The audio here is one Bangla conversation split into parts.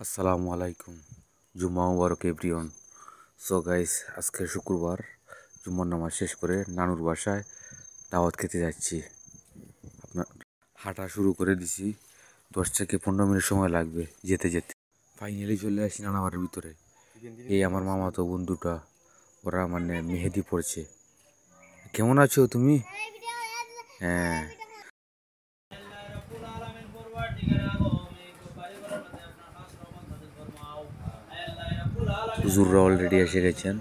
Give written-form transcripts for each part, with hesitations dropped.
আসসালামু আলাইকুম। জুম্মা মুবারক এভরিওয়ান। সো গাইস, আজকে শুক্রবার জুম্মার নামাজ শেষ করে নানুর বাসায় দাওয়াত খেতে যাচ্ছি। আপনার হাঁটা শুরু করে দিছি, 10 থেকে 15 মিনিট সময় লাগবে যেতে যেতে। ফাইনালি চলে আসি নানাবাড়ির ভিতরে। এই আমার মামাতো বন্ধুটা, ওরা মানে মেহেদি পড়ছে। কেমন আছো তুমি? হ্যাঁ, হুজুররা অলরেডি এসে গেছেন।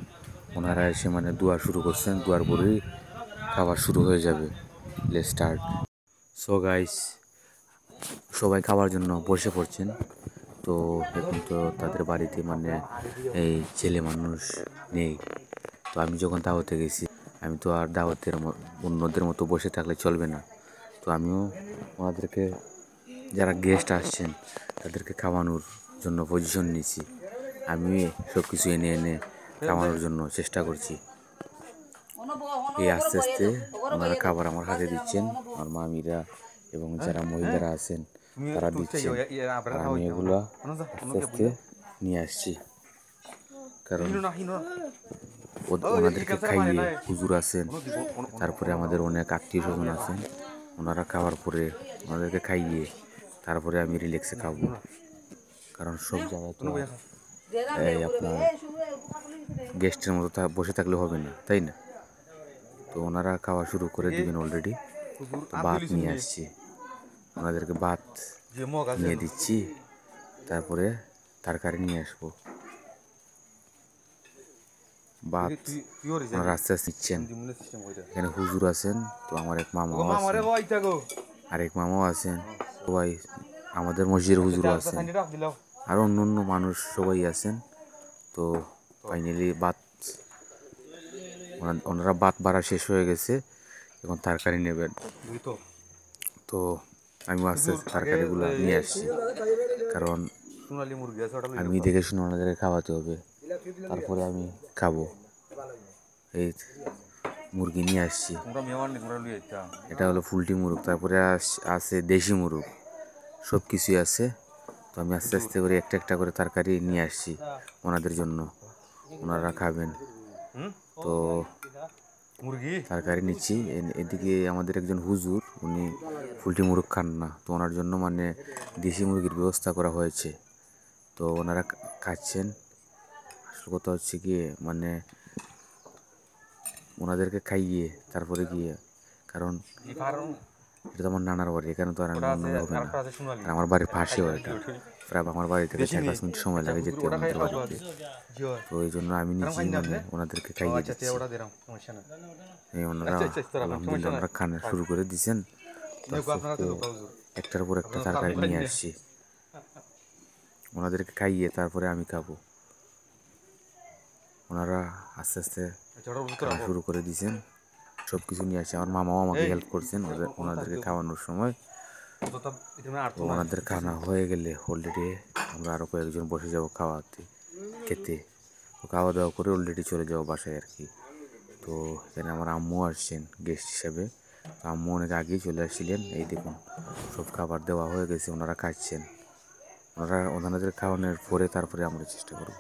ওনারা এসে মানে দোয়া শুরু করছেন, দোয়ার পরেই খাবার শুরু হয়ে যাবে। Let's start. সো গাইস, সবাই খাবার জন্য বসে পড়ছেন। তো এখন তো তাদের বাড়িতে মানে এই ছেলে মানুষ নেই। তো আমি যখন দাওয়াতে গেছি, আমি তো আর দাওয়াতের অন্যদের মতো বসে থাকলে চলবে না। তো আমিও ওনাদেরকে, যারা গেস্ট আসছেন তাদেরকে খাওয়ানোর জন্য পজিশন নিয়েছি। আমি সব কিছু এনে এনে খাওয়ানোর জন্য চেষ্টা করছি। এই আস্তে আস্তে ওনারা খাবার আমার হাতে দিচ্ছেন, আমার মামিরা এবং যারা মহিলারা আছেন তারা দিচ্ছেন। আর আমি এগুলা আস্তে আস্তে নিয়ে আসছি, কারণ ওনাদেরকে খাইয়ে, হুজুর আছেন, তারপরে আমাদের অনেক আত্মীয় স্বজন আছেন, ওনারা খাওয়ার পরে ওনাদেরকে খাইয়ে তারপরে আমি রিল্যাক্সে খাবো। কারণ সব জায়গায় তো এই আপনার গেস্টের মতো বসে থাকলে হবে না, তাই না? তো ওনারা খাওয়া শুরু করে দিবেন অলরেডি। ভাত নিয়ে আসছি, ওনাদেরকে ভাত নিয়ে দিচ্ছি, তারপরে তরকারি নিয়ে আসবো। ভাত ওনারা আস্তে আস্তে দিচ্ছেন। এখানে হুজুর আছেন, তো আমার এক মামাও আছেন, আরেক মামাও আছেন, সবাই আমাদের মসজিদের হুজুরও আছেন, আর অন্য অন্য মানুষ সবাই আছেন। তো ফাইনালি ভাত, ওনারা ভাত বাড়া শেষ হয়ে গেছে, এখন তরকারি নেবেন। তো আমি আস্তে আস্তে তরকারিগুলো নিয়ে আসছি, কারণ আমি দেখে শুনে ওনাদেরকে খাওয়াতে হবে, তারপরে আমি খাবো। এই মুরগি নিয়ে আসছি, এটা হলো ফুলটি মুরগ, তারপরে আছে দেশি মুরগ, সব কিছুই আছে। তো আমি আস্তে আস্তে করে একটা একটা করে তরকারি নিয়ে আসছি ওনাদের জন্য, ওনারা খাবেন। তো তরকারি নিচ্ছি। এদিকে আমাদের একজন হুজুর, উনি ফুলটি মুরগ খান না, তো ওনার জন্য মানে দেশি মুরগির ব্যবস্থা করা হয়েছে। তো ওনারা খাচ্ছেন। আসল কথা হচ্ছে গিয়ে মানে ওনাদেরকে খাইয়ে তারপরে গিয়ে, কারণ এটা তো আমার নানার বাড়ি, এখানে তো আর আমি অন্য হবে না। আর আমার বাড়ির পাশেও এটা, প্রায় আমার বাড়ি থেকে 4-5 মিনিট সময় লাগে যেতে ওনাদের বাড়িতে। তো এই জন্য আমি নিজেই মানে ওনাদেরকে খাইয়ে দিচ্ছি। এই ওনারা আলহামদুলিল্লাহ ওনারা খানা শুরু করে দিয়েছেন। একটার পর একটা তরকারি নিয়ে আসছি, ওনাদেরকে খাইয়ে তারপরে আমি খাবো। ওনারা আস্তে আস্তে খাওয়া শুরু করে দিয়েছেন, সব কিছু নিয়ে আসছে। আমার মামাও আমাকে হেল্প করছেন ওনাদেরকে খাওয়ানোর সময়। তো ওনাদের খানা হয়ে গেলে অলরেডি আমরা আরও কয়েকজন বসে যাব খেতে। তো খাওয়া দাওয়া করে অলরেডি চলে যাবো বাসায় আর কি। তো এখানে আমার আম্মু আসছেন গেস্ট হিসাবে, তো আম্মু অনেক আগেই চলে আসছিলেন। এই দেখুন সব খাবার দেওয়া হয়ে গেছে, ওনারা খাচ্ছেন। ওনাদের খাওয়ানোর পরে তারপরে আমরা চেষ্টা করব।